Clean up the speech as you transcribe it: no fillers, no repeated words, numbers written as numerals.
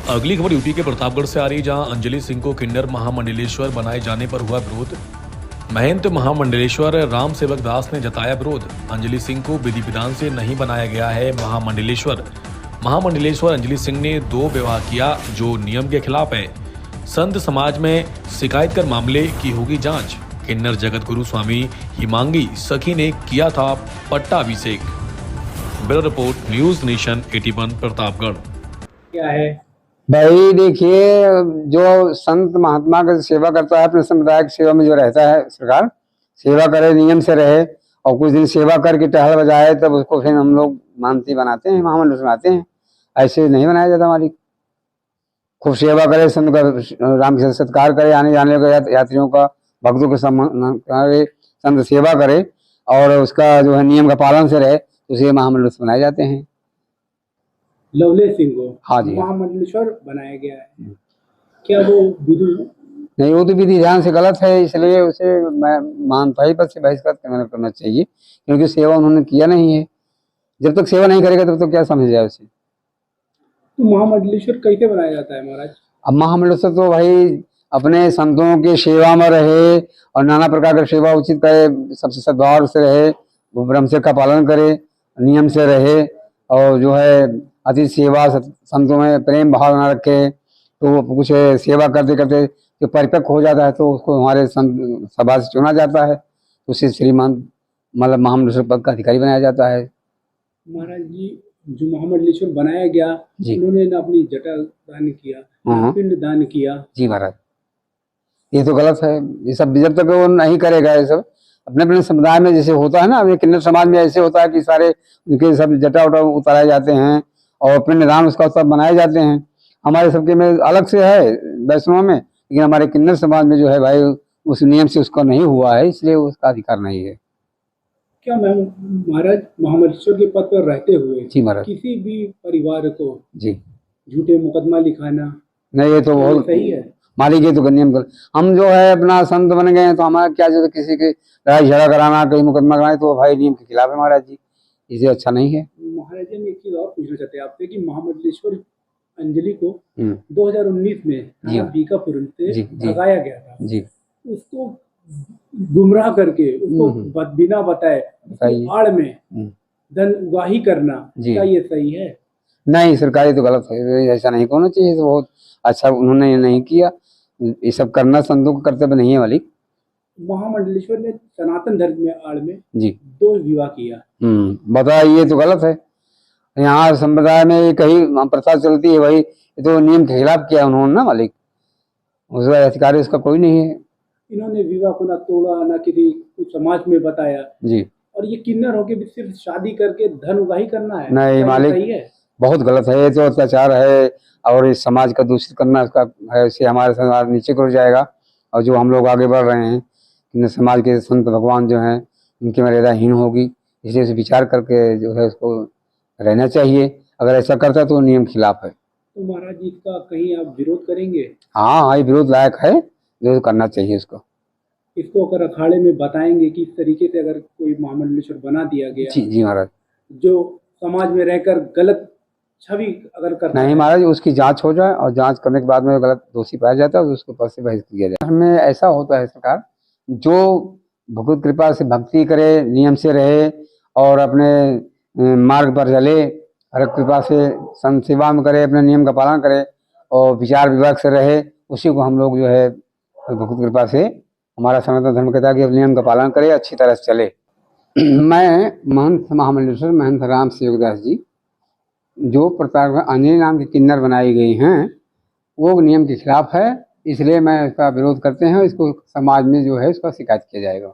अगली खबर यूपी के प्रतापगढ़ से आ रही, जहां अंजलि सिंह को किन्नर महामंडलेश्वर बनाए जाने पर हुआ विरोध। महंत महामंडलेश्वर राम सेवक दास ने जताया विरोध। अंजलि सिंह को विधि विधान से नहीं बनाया गया है महामंडलेश्वर। महामंडलेश्वर अंजलि सिंह ने 2 विवाह किया जो नियम के खिलाफ है। संत समाज में शिकायत कर मामले की होगी जांच। किन्नर जगत गुरु स्वामी हिमांगी सखी ने किया था पट्टाभिषेक। Bureau report, news nation 81 Pratapgarh. क्या है भाई देखिए, जो संत महात्मा का सेवा करता है, अपने समुदाय की सेवा में जो रहता है, सरकार सेवा करे, नियम से रहे और कुछ दिन सेवा करके टहल बजाए, तब उसको फिर हम लोग मानती बनाते हैं, महामंडल बनाते हैं। ऐसे नहीं बनाया जाता। मालिक खूब सेवा करे, संत का राम के सत्कार करे, आने जाने का यात्रियों का, भक्तों के सम्मान करे, संत सेवा करे और उसका जो है नियम का पालन से रहे, उसे महामंडल बनाए जाते हैं। लवलेश सिंह को हाँ जी, महामंडलेश्वर बनाया गया है, क्या वो विधि नहीं? वो तो विधि विधान से गलत है, इसलिए उसे मैं मानता ही पद से बहिष्कार करना चाहिए, क्योंकि सेवा उन्होंने किया नहीं है। जब तक सेवा नहीं करेगा तब तो क्या समझ जाए उसे। तो महामंडलेश्वर कैसे बनाया जाता है महाराज? अब महामंडलेश्वर तो भाई अपने संतों के सेवा में रहे और नाना प्रकार का सेवा उचित करे, सबसे सद्भाव से रहे, वो ब्रह्मचर्य का पालन करे, नियम से रहे और जो है अति सेवा, संतों में प्रेम भावना रखे, तो वो कुछ सेवा करते करते जो परिपक्व हो जाता है तो उसको हमारे संत सभा से चुना जाता है, उसे श्रीमान मतलब महामंडलेश्वर पद का अधिकारी बनाया जाता है। महाराज जी, जो महामंडलेश्वर बनाया गया, उन्होंने ना अपनी जटा दान किया, ना पिंड दान किया। जी महाराज, ये तो गलत है। ये सब जब तक वो नहीं करेगा, ये सब अपने अपने समुदाय में जैसे होता है ना, अभी किन्नर समाज में ऐसे होता है कि सारे उनके सब जटा उटा उतारे जाते हैं और पिंड दान उसका सब बनाए जाते हैं। हमारे सबके में अलग से है वैष्णव में, लेकिन हमारे किन्नर समाज में जो है भाई उस नियम से उसका नहीं हुआ है, इसलिए उसका अधिकार नहीं है। क्या महाराज महामंडलेश्वर के पद पर रहते हुए जी महाराज, किसी भी परिवार को जी झूठे मुकदमा लिखाना नहीं, ये तो बहुत सही है? मालिक, ये तो नियम कर, हम जो है अपना संत बन गए हैं तो हमारा क्या जो किसी के लड़ाई झगड़ा कराना, कहीं मुकदमा कराना, तो भाई नियम के खिलाफ है महाराज जी, इसे अच्छा नहीं है। महाराज जी, हम एक चीज और पूछना चाहते हैं आपसे कि महामंडलेश्वर अंजलि को 2019 में बीकापुर से भगाया गया था जी। उसको गुमराह करके, उसको बिना बताए आड़ में धन उगाही करना, क्या ये सही है? नहीं, सरकारी तो गलत है, ऐसा नहीं होना चाहिए। तो बहुत अच्छा उन्होंने नहीं किया, ये सब करना संतों का कर्तव्य नहीं है। मालिक महामंडलेश्वर ने सनातन धर्म में आड़ में जी 2 विवाह किया। बताइए, ये तो गलत है। यहाँ संप्रदाय में कहीं प्रथा चलती है भाई, ये तो नियम के खिलाफ किया उन्होंने ना मालिक, उसका अधिकारी उसका कोई नहीं है। इन्होंने विवाह को ना तोड़ा, ना किसी समाज में बताया जी, और ये किन्नर होके भी सिर्फ शादी करके धन उगाही करना है? नहीं मालिक, है? बहुत गलत है, ये तो अत्याचार है और इस समाज का दूषित करना इसका है, इससे हमारे समाज नीचे को जाएगा और जो हम लोग आगे बढ़ रहे हैं, इन समाज के संत भगवान जो हैं इनकी मर्यादाहीन होगी, इसलिए उसे विचार करके जो है उसको रहना चाहिए। अगर ऐसा करता है तो नियम खिलाफ है। तो महाराज जी, इसका कहीं आप विरोध करेंगे? हाँ, ये विरोध लायक है, विरोध करना चाहिए इसको। इसको अगर अखाड़े में बताएंगे कि इस तरीके से अगर कोई महामंडलेश्वर बना दिया गया, जी महाराज, जो समाज में रहकर गलत छवि अगर करता नहीं महाराज, उसकी जांच हो जाए और जांच करने के बाद में गलत दोषी पाया जाता है तो उसको पद से बहिष्कृत किया जाए। हमें ऐसा होता है सरकार, जो भगवत कृपा से भक्ति करे, नियम से रहे और अपने मार्ग पर चले, हर कृपा से संत सेवा में करे, अपने नियम का पालन करे और विचार विभाग से रहे, उसी को हम लोग जो है भगवत कृपा से हमारा सनातन धर्म कहता है कि नियम का पालन करे, अच्छी तरह से चले। मैं महंत महामंडलेश्वर महंत राम सेवक दास जी, जो प्रतापगढ़ अंजलि नाम की किन्नर बनाई गई हैं, वो नियम के खिलाफ है, इसलिए मैं इसका विरोध करते हैं। इसको समाज में जो है इसका शिकायत किया जाएगा।